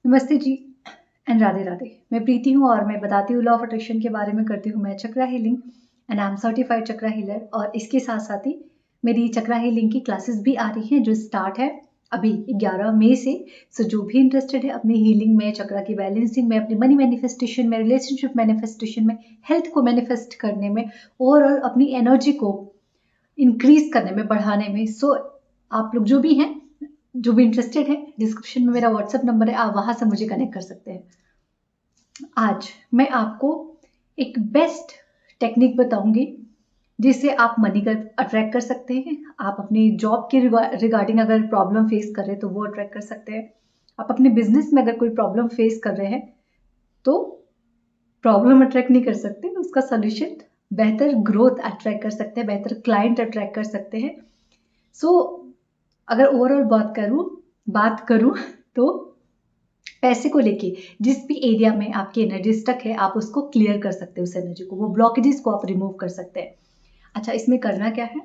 नमस्ते जी एंड राधे राधे। मैं प्रीति हूँ और मैं बताती हूँ लॉ ऑफ अट्रैक्शन के बारे में करती हूँ मैं chakra healing and I am certified chakra healer. और इसके साथ साथ ही मेरी चक्रा हीलिंग की क्लासेस भी आ रही हैं जो स्टार्ट है अभी 11 मई से। सो जो भी इंटरेस्टेड है अपनी हीलिंग में, चक्रा की बैलेंसिंग में, अपनी मनी मैनिफेस्टेशन में, रिलेशनशिप मैनिफेस्टेशन में, हेल्थ को मैनिफेस्ट करने में, ओवरऑल अपनी एनर्जी को इंक्रीज करने में, बढ़ाने में, सो आप लोग जो भी हैं, जो भी इंटरेस्टेड है, डिस्क्रिप्शन में मेरा व्हाट्सएप नंबर है, आप वहां से मुझे कनेक्ट कर सकते हैं। आज मैं आपको एक बेस्ट टेक्निक बताऊंगी जिससे आप मनी का अट्रैक्ट कर सकते हैं। आप अपनी जॉब के रिगार्डिंग अगर प्रॉब्लम फेस कर रहे हैं तो वो अट्रैक्ट कर सकते हैं। आप अपने बिजनेस में अगर कोई प्रॉब्लम फेस कर रहे हैं तो प्रॉब्लम अट्रैक्ट नहीं कर सकते, उसका सोल्यूशन बेहतर ग्रोथ अट्रैक्ट कर सकते हैं, बेहतर क्लाइंट अट्रैक्ट कर सकते हैं। सो अगर ओवरऑल बात करूं तो पैसे को लेके जिस भी एरिया में आपकी एनर्जी स्टक है आप उसको क्लियर कर सकते हैं, उस एनर्जी को, वो ब्लॉकेजेस को आप रिमूव कर सकते हैं। अच्छा, इसमें करना क्या है?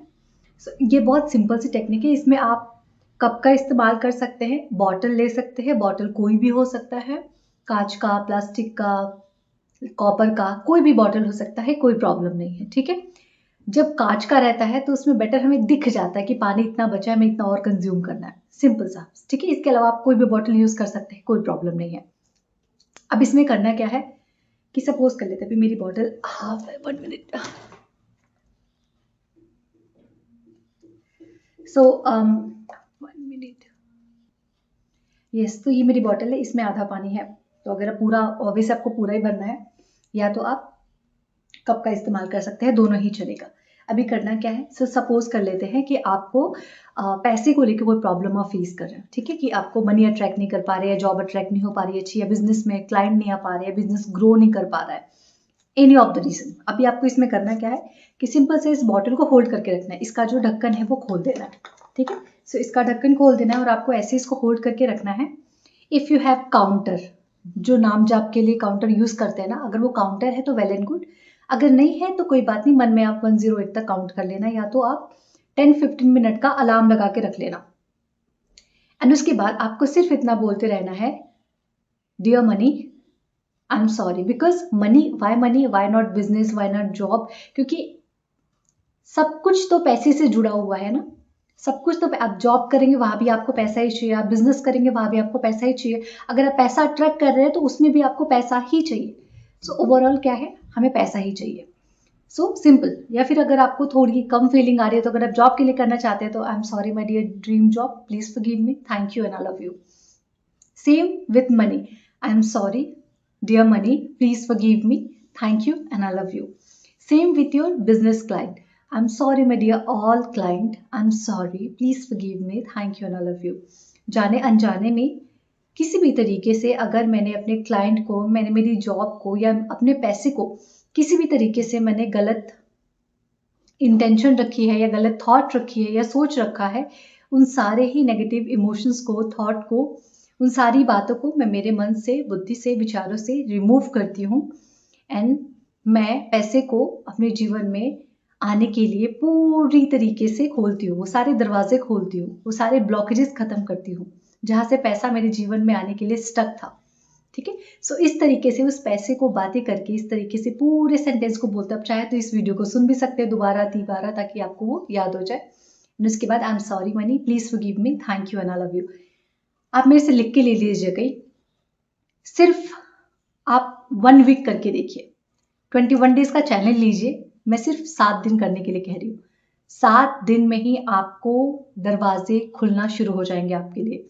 ये बहुत सिंपल सी टेक्निक है। इसमें आप कप का इस्तेमाल कर सकते हैं, बॉटल ले सकते हैं, बॉटल कोई भी हो सकता है, कांच का, प्लास्टिक का, कॉपर का, कोई भी बॉटल हो सकता है, कोई प्रॉब्लम नहीं है, ठीक है। जब कांच का रहता है तो उसमें बेटर हमें दिख जाता है कि पानी इतना बचा है, हमें इतना और कंज्यूम करना है, सिंपल सा, ठीक है। इसके अलावा आप कोई भी बॉटल यूज कर सकते हैं, कोई प्रॉब्लम नहीं है। अब इसमें करना क्या है कि सपोज कर लेते हैं अभी मेरी बॉटल हाफ है, 1 मिनट। सो 1 मिनट, यस। तो ये मेरी बॉटल है, इसमें आधा पानी है। तो अगर आप पूरा, ऑब्वियस आपको पूरा ही भरना है, या तो आप कप का इस्तेमाल कर सकते हैं, दोनों ही चलेगा। अभी करना क्या है, सो सपोज कर लेते हैं कि आपको पैसे को लेकर कोई प्रॉब्लम आप फेस कर रहे हैं, ठीक है, कि आपको मनी अट्रैक्ट नहीं कर पा रहे हैं, जॉब अट्रैक्ट नहीं हो पा रही है अच्छी, या बिजनेस में क्लाइंट नहीं आ पा रहे हैं, बिजनेस ग्रो नहीं कर पा रहा है, एनी ऑफ द रीजन। अभी आपको इसमें करना क्या है कि सिंपल से इस बॉटल को होल्ड करके रखना है, इसका जो ढक्कन है वो खोल देना है, ठीक है। सो इसका ढक्कन खोल देना है और आपको ऐसे इसको होल्ड करके रखना है। इफ यू हैव काउंटर, जो नाम जाप के लिए काउंटर यूज करते हैं ना, अगर वो काउंटर है तो वेल एंड गुड, अगर नहीं है तो कोई बात नहीं, मन में आप 108 तक काउंट कर लेना, या तो आप 10-15 मिनट का अलार्म लगा के रख लेना। एंड उसके बाद आपको सिर्फ इतना बोलते रहना है, dear money, I am sorry, because money, why not business, why not job, क्योंकि सब कुछ तो पैसे से जुड़ा हुआ है ना। सब कुछ तो आप जॉब करेंगे वहां भी आपको पैसा ही चाहिए, आप बिजनेस करेंगे वहां भी आपको पैसा ही चाहिए, अगर आप पैसा अट्रैक्ट कर रहे हैं तो उसमें भी आपको पैसा ही चाहिए। सो ओवरऑल क्या है, हमें पैसा ही चाहिए। So simple. या फिर अगर आपको थोड़ी कम फीलिंग आ रही है तो अगर आप जॉब के लिए करना चाहते हैं तो I am sorry my dear dream job, please forgive me, thank you and I love you. Same with money, I am sorry dear money, please forgive me, thank you and I love you. Same with your business client, I am sorry my dear all client, I am sorry, please forgive me, thank you and I love you. जाने अनजाने में किसी भी तरीके से अगर मैंने अपने क्लाइंट को, मैंने मेरी जॉब को या अपने पैसे को किसी भी तरीके से मैंने गलत इंटेंशन रखी है या गलत थॉट रखी है या सोच रखा है, उन सारे ही नेगेटिव इमोशंस को, थॉट को, उन सारी बातों को मैं मेरे मन से, बुद्धि से, विचारों से रिमूव करती हूँ। एंड मैं पैसे को अपने जीवन में आने के लिए पूरी तरीके से खोलती हूँ, वो सारे दरवाजे खोलती हूँ, वो सारे ब्लॉकेजेस खत्म करती हूँ जहां से पैसा मेरे जीवन में आने के लिए स्टक था, ठीक है। सो इस तरीके से उस पैसे को बातें करके, इस तरीके से पूरे सेंटेंस को बोलते, आप चाहे तो इस वीडियो को सुन भी सकते हैं दोबारा तीबारा, ताकि आपको वो याद हो जाए। उसके बाद आई am sorry money, please forgive me, thank you and I love you. आप मेरे से लिख के ले लीजिए कहीं, सिर्फ आप 1 वीक करके देखिए, 21 डेज का चैलेंज लीजिए। मैं सिर्फ 7 दिन करने के लिए कह रही हूँ। 7 दिन में ही आपको दरवाजे खुलना शुरू हो जाएंगे आपके लिए,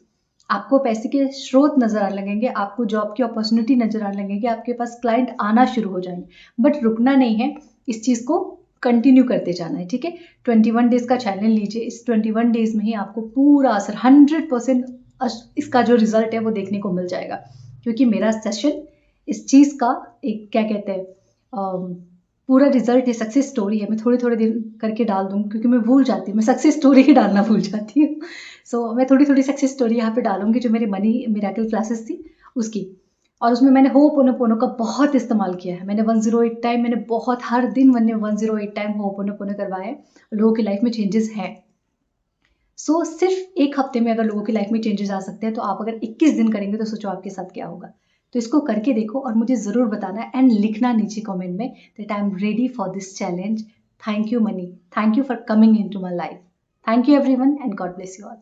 आपको पैसे के स्रोत नजर आने लगेंगे, आपको जॉब की अपॉर्चुनिटी नजर आने लगेंगे, आपके पास क्लाइंट आना शुरू हो जाएंगे। बट रुकना नहीं है, इस चीज को कंटिन्यू करते जाना है, ठीक है। 21 डेज का चैलेंज लीजिए, इस 21 डेज में ही आपको पूरा असर 100% इसका जो रिजल्ट है वो देखने को मिल जाएगा। क्योंकि मेरा सेशन इस चीज का एक, क्या कहते हैं, पूरा रिजल्ट है, सक्सेस स्टोरी है। मैं थोड़े थोड़े दिन करके डाल दूंगी क्योंकि मैं भूल जाती हूँ, मैं सक्सेस स्टोरी ही डालना भूल जाती हूँ। सो मैं थोड़ी थोड़ी सक्सेस स्टोरी यहाँ पे डालूंगी, जो मेरे मनी मिरेकल क्लासेस थी उसकी। और उसमें मैंने होपोनोपोनो का बहुत इस्तेमाल किया है, मैंने 108 टाइम, मैंने बहुत, हर दिन मैंने 108 टाइम होपोनोपोनो करवाया है, लोगों की लाइफ में चेंजेस हैं। सो सिर्फ एक हफ्ते में अगर लोगों की लाइफ में चेंजेस आ सकते हैं, तो आप अगर 21 दिन करेंगे तो सोचो आपके साथ क्या होगा। तो इसको करके देखो और मुझे ज़रूर बताना एंड लिखना नीचे कमेंट में that I am ready for this challenge. Thank you money, thank you for coming in to my life. Thank you everyone and God bless you all.